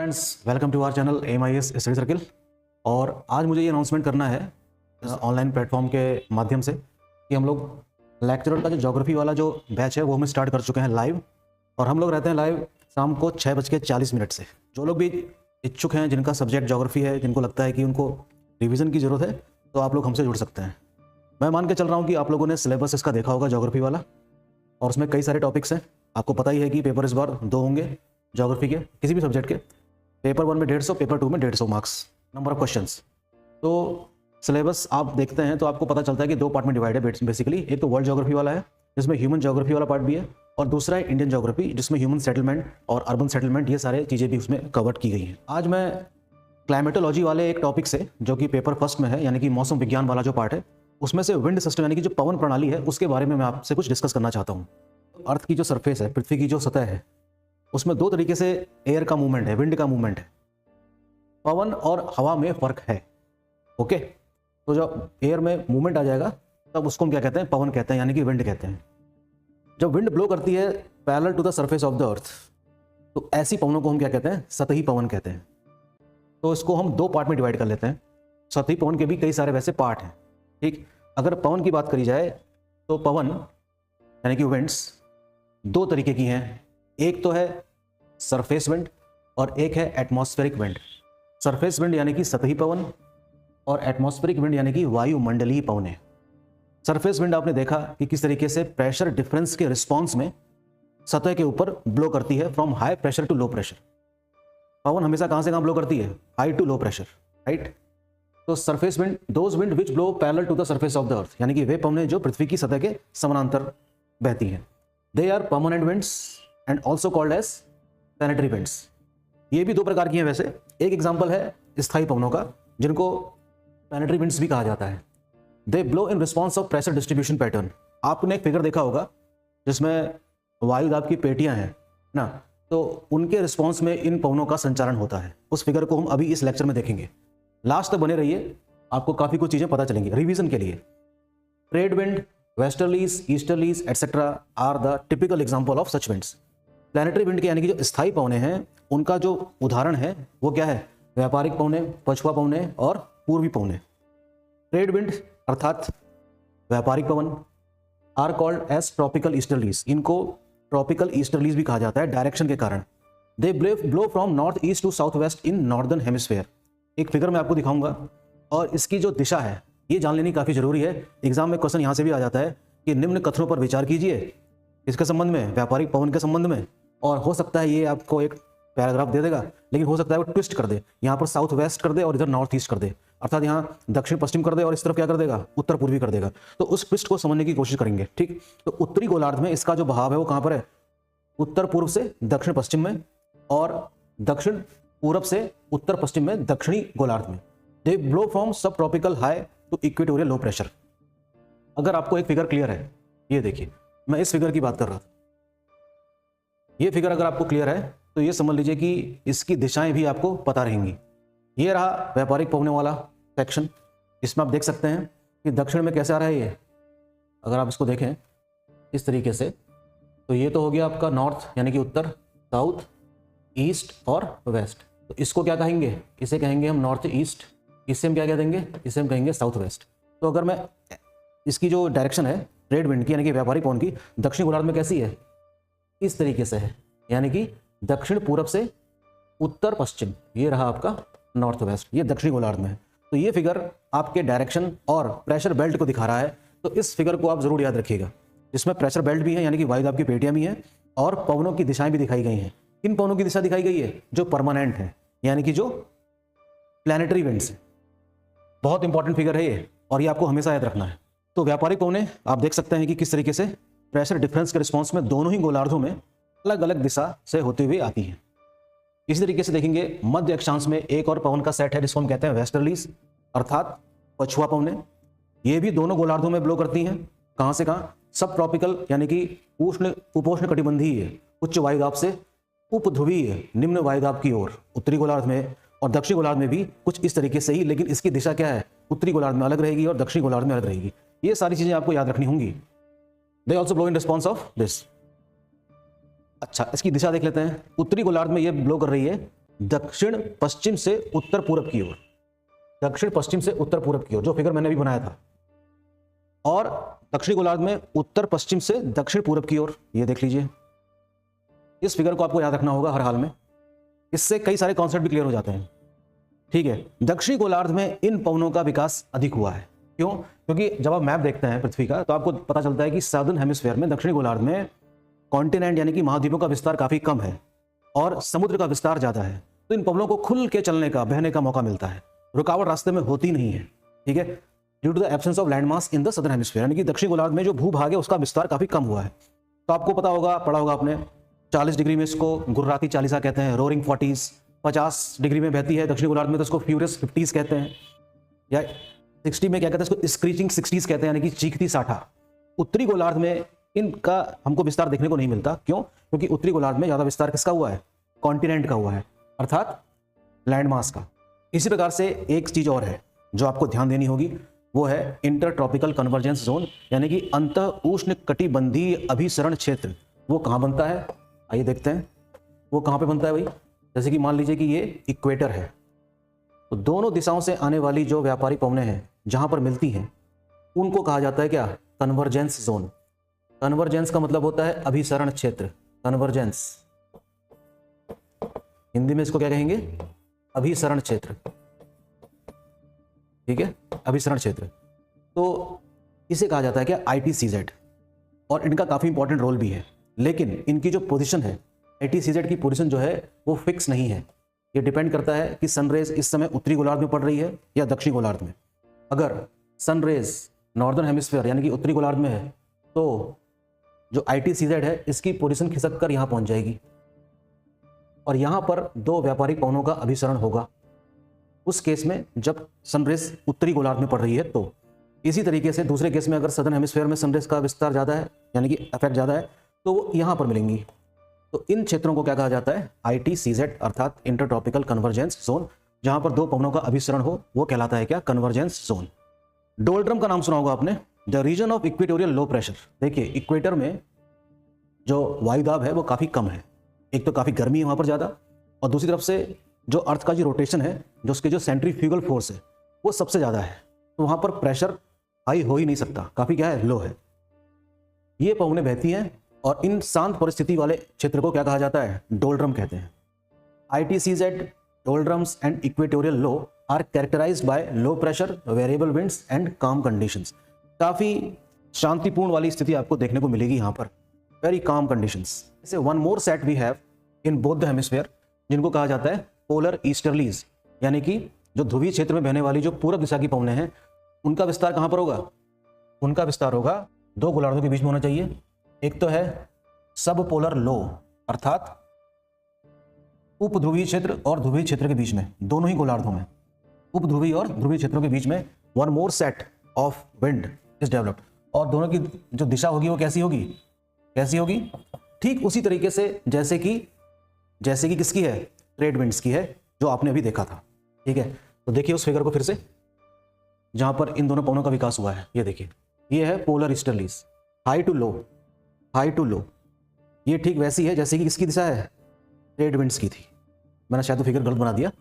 Friends, welcome to our channel MIS study circle. और आज मुझे ये अनाउंसमेंट करना है ऑनलाइन प्लेटफॉर्म के माध्यम से कि हम लोग लेक्चरर का जो ज्योग्राफी वाला जो बैच है वो हम स्टार्ट कर चुके हैं लाइव। और हम लोग रहते हैं लाइव शाम को 6:40 से। जो लोग भी इच्छुक हैं, जिनका सब्जेक्ट ज्योग्राफी है, जिनको लगता है कि उनको रिवीजन की ज़रूरत है, तो आप लोग हमसे जुड़ सकते हैं। मैं मान के चल रहा हूँ कि आप लोगों ने सिलेबस इसका देखा होगा ज्योग्राफी वाला, और उसमें कई सारे टॉपिक्स हैं। आपको पता ही है कि पेपर इस बार 2 होंगे ज्योग्राफी के, किसी भी सब्जेक्ट के। पेपर 1 में 150, पेपर 2 में 150 मार्क्स, नंबर ऑफ क्वेश्चंस। तो सिलेबस आप देखते हैं तो आपको पता चलता है कि 2 पार्ट में डिवाइड है बेसिकली। एक तो वर्ल्ड ज्योग्राफी वाला है जिसमें ह्यूमन ज्योग्राफी वाला पार्ट भी है, और दूसरा है इंडियन ज्योग्राफी जिसमें ह्यूमन सेटलमेंट और अर्बन सेटलमेंट, ये सारे चीज़ें भी उसमें कवर की गई हैं। आज मैं क्लाइमेटोलॉजी वाले एक टॉपिक से, जो कि पेपर फर्स्ट में है, यानी कि मौसम विज्ञान वाला जो पार्ट है, उसमें से विंड सिस्टम यानी कि जो पवन प्रणाली है उसके बारे में मैं आपसे कुछ डिस्कस करना चाहता हूँ। अर्थ की जो सरफेस है, पृथ्वी की जो सतह है, उसमें 2 तरीके से एयर का मूवमेंट है, विंड का मूवमेंट है। पवन और हवा में फर्क है। ओके, तो जब एयर में मूवमेंट आ जाएगा तब उसको हम क्या कहते हैं? पवन कहते हैं, यानी कि विंड कहते हैं। जब विंड ब्लो करती है parallel to the surface of the अर्थ, तो ऐसी पवनों को हम क्या कहते हैं? सतही पवन कहते हैं। तो इसको हम 2 पार्ट में डिवाइड कर लेते हैं। सतही पवन के भी कई सारे वैसे पार्ट हैं। ठीक, अगर पवन की बात करी जाए तो पवन यानी कि विंड्स 2 तरीके की हैं। एक तो है सरफेस विंड और एक है एटमॉस्फेरिक विंड। सरफेस विंड यानी कि सतही पवन, और एटमॉस्फेरिक विंड यानी कि वायुमंडलीय पवन है। सरफेस विंड आपने देखा कि किस तरीके से प्रेशर डिफरेंस के रिस्पॉन्स में सतह के ऊपर ब्लो करती है, from high pressure to low pressure. पवन हमेशा कहां से कहां ब्लो करती है? High to low pressure, right. तो surface wind, those wind which blow parallel to the surface of the earth, यानी कि वे पवनें जो पृथ्वी की सतह के समानांतर बहती हैं। They are permanent winds and also called as planetary winds. ये भी 2 प्रकार की हैं वैसे। एक एग्जाम्पल है स्थायी पवनों का, जिनको प्लैनेटरी विंड्स भी कहा जाता है। They blow in response of pressure distribution pattern. आपने एक फिगर देखा होगा जिसमें वायुदाब की पेटियां हैं ना, तो उनके रिस्पॉन्स में इन पवनों का संचारण होता है। उस फिगर को हम अभी इस लेक्चर में देखेंगे। लास्ट तक बने रहिए, आपको काफ़ी कुछ चीज़ें पता चलेंगी रिवीजन के लिए। Trade wind, westerlies, easterlies etcetera are the typical example of such winds. Planetary wind के यानी कि जो स्थायी पवनें हैं, उनका जो उदाहरण है वो क्या है? व्यापारिक पवनें, पछुआ पवनें और पूर्वी पवनें। ट्रेड विंड अर्थात व्यापारिक पवन are called as tropical easterlies. इनको ट्रॉपिकल ईस्टर्लीज भी कहा जाता है डायरेक्शन के कारण। They blow from north east to south west in northern hemisphere. एक फिगर मैं आपको दिखाऊंगा, और इसकी जो दिशा है ये जान लेनी काफ़ी जरूरी है। एग्जाम में क्वेश्चन यहाँ से भी आ जाता है कि निम्न कथनों पर विचार कीजिए, इसके संबंध में, व्यापारिक पवन के संबंध में। और हो सकता है ये आपको एक पैराग्राफ दे देगा, लेकिन हो सकता है वो ट्विस्ट कर दे, यहाँ पर साउथ वेस्ट कर दे और इधर नॉर्थ ईस्ट कर दे, अर्थात यहाँ दक्षिण पश्चिम कर दे और इस तरफ क्या कर देगा? उत्तर पूर्वी कर देगा। तो उस ट्विस्ट को समझने की कोशिश करेंगे। ठीक, तो उत्तरी गोलार्ध में इसका जो बहाव है वो कहाँ पर है? उत्तर पूर्व से दक्षिण पश्चिम में, और दक्षिण पूरब से उत्तर पश्चिम में दक्षिणी गोलार्ध में। दे ब्लो फ्रॉम सब tropical high to equatorial low pressure. अगर आपको एक फिगर क्लियर है, ये देखिए, मैं इस फिगर की बात कर रहा था। ये फिगर अगर आपको क्लियर है तो ये समझ लीजिए कि इसकी दिशाएं भी आपको पता रहेंगी। ये रहा व्यापारिक पवनों वाला सेक्शन। इसमें आप देख सकते हैं कि दक्षिण में कैसे आ रहा है ये। अगर आप इसको देखें इस तरीके से, तो ये तो हो गया आपका नॉर्थ यानी कि उत्तर, साउथ, ईस्ट और वेस्ट। तो इसको क्या कहेंगे? इसे कहेंगे हम नॉर्थ ईस्ट। इससे हम क्या कह देंगे? इसे हम कहेंगे साउथ वेस्ट। तो अगर मैं इसकी जो डायरेक्शन है ट्रेड विंड की यानी कि व्यापारिक पवन की, दक्षिण गोलार्ध में कैसी है? इस तरीके से है, यानी कि दक्षिण पूरब से उत्तर पश्चिम। ये रहा आपका नॉर्थ वेस्ट, ये दक्षिणी गोलार्ध में है। तो ये फिगर आपके डायरेक्शन और प्रेशर बेल्ट को दिखा रहा है। तो इस फिगर को आप जरूर याद रखिएगा। इसमें प्रेशर बेल्ट भी है, यानी कि वायुदाब की पेटियां भी हैं, और पवनों की दिशाएं भी दिखाई गई हैं। किन पवनों की दिशा दिखाई गई है? जो परमानेंट है, यानी कि जो प्लैनेटरी विंड्स है। बहुत इंपॉर्टेंट फिगर है ये, और ये आपको हमेशा याद रखना है। तो व्यापारिक पवनें आप देख सकते हैं कि किस तरीके से प्रेशर डिफरेंस के रिस्पॉन्स में दोनों ही गोलार्धों में अलग अलग दिशा से होते हुए आती हैं। इसी तरीके से देखेंगे मध्य अक्षांश में एक और पवन का सेट है जिसको हम कहते हैं वेस्टर्लीज, अर्थात पछुआ पवनें। ये भी दोनों गोलार्धों में ब्लो करती हैं। कहाँ से कहाँ? सब ट्रॉपिकल यानी कि उपोष्ण कटिबंधीय उच्च वायुदाब से उपध्रुवीय निम्न वायुदाब की ओर उत्तरी गोलार्ध में, और दक्षिणी गोलार्ध में भी कुछ इस तरीके से ही, लेकिन इसकी दिशा क्या है? उत्तरी गोलार्ध में अलग रहेगी और दक्षिणी गोलार्ध में अलग रहेगी। ये सारी चीजें आपको याद रखनी होंगी। They also blow in response of this. अच्छा, इसकी दिशा देख लेते हैं। उत्तरी गोलार्ध में ये ब्लो कर रही है दक्षिण पश्चिम से उत्तर पूरब की ओर, दक्षिण पश्चिम से उत्तर पूरब की ओर, जो फिगर मैंने अभी बनाया था, और दक्षिणी गोलार्ध में उत्तर पश्चिम से दक्षिण पूरब की ओर। ये देख लीजिए, इस फिगर को आपको याद रखना होगा हर हाल में, इससे कई सारे कॉन्सेप्ट भी क्लियर हो जाते हैं। ठीक है, दक्षिणी गोलार्ध में इन पवनों का विकास अधिक हुआ है। क्यों? क्योंकि जब आप मैप देखते हैं पृथ्वी का तो आपको पता चलता है कि साउदर्न हेमिस्फीयर में, दक्षिणी गोलार्ध में कॉन्टिनेंट यानी कि महाद्वीपों का विस्तार काफी कम है और समुद्र का विस्तार ज्यादा है। तो इन पवनों को खुल के चलने का, बहने का मौका मिलता है, रुकावट रास्ते में होती नहीं है। ठीक है, due to the absence of land mass in the southern hemisphere, यानी कि दक्षिणी गोलार्ध में जो भूभाग है उसका विस्तार काफी कम हुआ है। तो आपको पता होगा, पढ़ा होगा आपने, 40 डिग्री में इसको गुर्राती चालीसा कहते हैं, रोरिंग 40s। 50 डिग्री में बहती है दक्षिणी गोलार्ध में तो इसको फ्यूरियस 50s कहते हैं, या 60 में क्या कहते हैं इसको, स्क्रीचिंग 60s कहते हैं, यानी कि चीखती 60। उत्तरी गोलार्ध में इनका हमको विस्तार देखने को नहीं मिलता। क्यों? क्योंकि उत्तरी गोलार्ध में ज्यादा विस्तार किसका हुआ है? कॉन्टिनेंट का हुआ है, अर्थात लैंडमास का। इसी प्रकार से एक चीज और है जो आपको ध्यान देनी होगी, वो है इंटर ट्रॉपिकल कन्वर्जेंस जोन, यानी कि अंतः उष्ण कटिबंधीय अभिसरण क्षेत्र। वो कहाँ बनता है? आइए देखते हैं वो कहाँ पे बनता है भाई। जैसे कि मान लीजिए कि ये इक्वेटर है, तो दोनों दिशाओं से आने वाली जो व्यापारिक पवनें हैं जहां पर मिलती हैं उनको कहा जाता है क्या? Convergence zone. कन्वर्जेंस का मतलब होता है अभिसरण क्षेत्र। कन्वर्जेंस, हिंदी में इसको क्या कहेंगे? अभिसरण क्षेत्र। ठीक है, अभिसरण क्षेत्र। तो इसे कहा जाता है क्या? ITCZ। और इनका काफी इंपॉर्टेंट रोल भी है, लेकिन इनकी जो पोजीशन है, ITCZ की पोजीशन जो है वो फिक्स नहीं है। ये डिपेंड करता है कि सनरेज इस समय उत्तरी गोलार्ध में पड़ रही है या दक्षिणी गोलार्ध में। अगर सनरेज नॉर्दर्न हेमिस्फीयर यानी कि उत्तरी गोलार्ध में है तो जो ITCZ है इसकी पोजीशन खिसक कर यहां पहुंच जाएगी और यहां पर दो व्यापारिक पवनों का अभिसरण होगा। उस केस में जब सनरेज उत्तरी गोलार्ध में पड़ रही है तो। इसी तरीके से दूसरे केस में अगर सदर्न हेमिस्फीयर में सनरेज का विस्तार ज़्यादा है यानी कि इफेक्ट ज़्यादा है तो वो यहाँ पर मिलेंगी। तो इन क्षेत्रों को क्या कहा जाता है? ITCZ, अर्थात इंटर ट्रॉपिकल कन्वर्जेंस जोन। जहां पर दो पवनों का अभिसरण हो वो कहलाता है क्या? Convergence zone. डोल्ड्रम का नाम सुना होगा आपने, the reason of equatorial low pressure. देखिए, इक्वेटर में जो वायुदाब है वो काफ़ी कम है। एक तो काफ़ी गर्मी है वहाँ पर ज़्यादा, और दूसरी तरफ से जो अर्थ का जो रोटेशन है, जो उसके जो सेंट्रीफ्यूगल फोर्स है वो सबसे ज़्यादा है। तो वहाँ पर प्रेशर हाई हो ही नहीं सकता, काफ़ी क्या है? लो है। ये पवनें बहती हैं और इन शांत परिस्थिति वाले क्षेत्र को क्या कहा जाता है? डोल्ड्रम कहते हैं। ITCZ, doldrums and equatorial low are characterized by low pressure, variable winds and calm conditions. काफ़ी शांतिपूर्ण वाली स्थिति आपको देखने को मिलेगी यहाँ पर, वेरी काम कंडीशंस। जैसे one more set we have in both the hemisphere, जिनको कहा जाता है पोलर ईस्टर्लीज, यानी कि जो ध्रुवीय क्षेत्र में बहने वाली जो पूरब दिशा की पवनें हैं उनका विस्तार कहाँ पर होगा? उनका विस्तार होगा दो गोलार्धों के बीच में होना चाहिए। एक तो है सब पोलर लो, अर्थात उपध्रुवीय क्षेत्र और ध्रुवीय क्षेत्र के बीच में, दोनों ही गोलार्धों में, उपध्रुवीय और ध्रुवीय क्षेत्रों के बीच में one more set of wind is developed. और दोनों की जो दिशा होगी वो कैसी होगी? कैसी होगी? ठीक उसी तरीके से जैसे कि किसकी है? ट्रेड विंड्स की है, जो आपने अभी देखा था। ठीक है, तो देखिए उस फिगर को फिर से, जहां पर इन दोनों पवनों का विकास हुआ है। ये देखिए, ये है polar easterlies, high to low, high to low. ये ठीक वैसी है जैसे कि किसकी दिशा है? ट्रेड विंड्स की थी। मैंने शायद फिगर गलत बना दिया,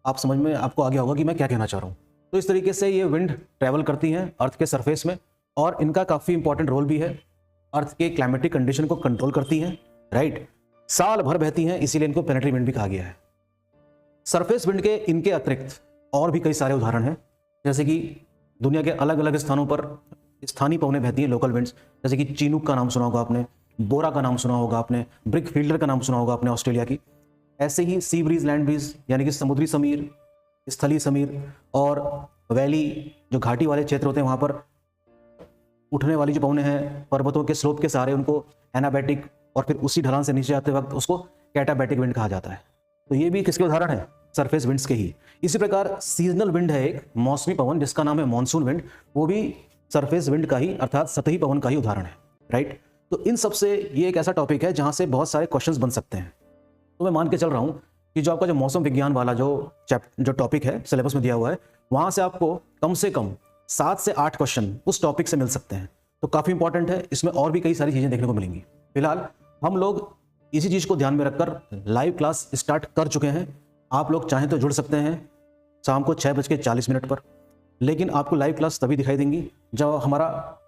आप समझ में आपको आ गया होगा कि मैं क्या कहना चाह रहा हूँ। तो इस तरीके से ये विंड ट्रैवल करती हैं अर्थ के सरफेस में, और इनका काफ़ी इंपॉर्टेंट रोल भी है। अर्थ के क्लाइमेटिक कंडीशन को कंट्रोल करती हैं, राइट। साल भर बहती हैं, इसीलिए इनको प्लैनेटरी विंड भी कहा गया है। सरफेस विंड के इनके अतिरिक्त और भी कई सारे उदाहरण हैं, जैसे कि दुनिया के अलग अलग स्थानों पर स्थानीय पवनें बहती हैं, लोकल विंड्स, जैसे कि चीनूक का नाम सुना होगा आपने, बोरा का नाम सुना होगा आपने, ब्रिक फील्डर का नाम सुना होगा आपने ऑस्ट्रेलिया की। ऐसे ही सी ब्रीज, लैंड ब्रीज, यानी कि समुद्री समीर, स्थलीय समीर, और वैली जो घाटी वाले क्षेत्र होते हैं वहाँ पर उठने वाली जो पवनें हैं पर्वतों के स्लोप के सहारे, उनको एनाबैटिक, और फिर उसी ढलान से नीचे आते वक्त उसको कैटाबैटिक विंड कहा जाता है। तो ये भी किसके उदाहरण है? सरफेस विंड्स के ही। इसी प्रकार सीजनल विंड है एक मौसमी पवन जिसका नाम है मॉनसून विंड, वो भी सरफेस विंड का ही अर्थात सतही पवन का ही उदाहरण है, राइट। तो इन सब से ये एक ऐसा टॉपिक है जहाँ से बहुत सारे क्वेश्चंस बन सकते हैं। तो मैं मान के चल रहा हूँ कि जो आपका जो मौसम विज्ञान वाला जो टॉपिक है सिलेबस में दिया हुआ है, वहाँ से आपको कम से कम 7 से 8 क्वेश्चन उस टॉपिक से मिल सकते हैं। तो काफ़ी इंपॉर्टेंट है, इसमें और भी कई सारी चीज़ें देखने को मिलेंगी। फिलहाल हम लोग इसी चीज़ को ध्यान में रखकर लाइव क्लास स्टार्ट कर चुके हैं, आप लोग चाहें तो जुड़ सकते हैं शाम को 6:40 पर, लेकिन आपको लाइव क्लास तभी दिखाई देंगी जब आप हमारा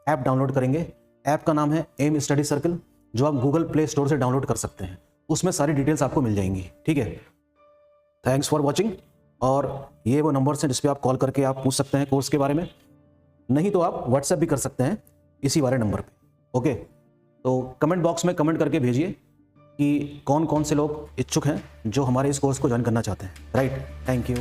ऐप डाउनलोड करेंगे। ऐप का नाम है एम स्टडी सर्कल, जो आप गूगल प्ले स्टोर से डाउनलोड कर सकते हैं। उसमें सारी डिटेल्स आपको मिल जाएंगी, ठीक है। Thanks for watching. और ये वो नंबर्स हैं जिस पे आप कॉल करके आप पूछ सकते हैं कोर्स के बारे में, नहीं तो आप व्हाट्सएप भी कर सकते हैं इसी वाले नंबर पे। ओके, तो कमेंट बॉक्स में कमेंट करके भेजिए कि कौन कौन से लोग इच्छुक हैं जो हमारे इस कोर्स को ज्वाइन करना चाहते हैं। Right, thank you.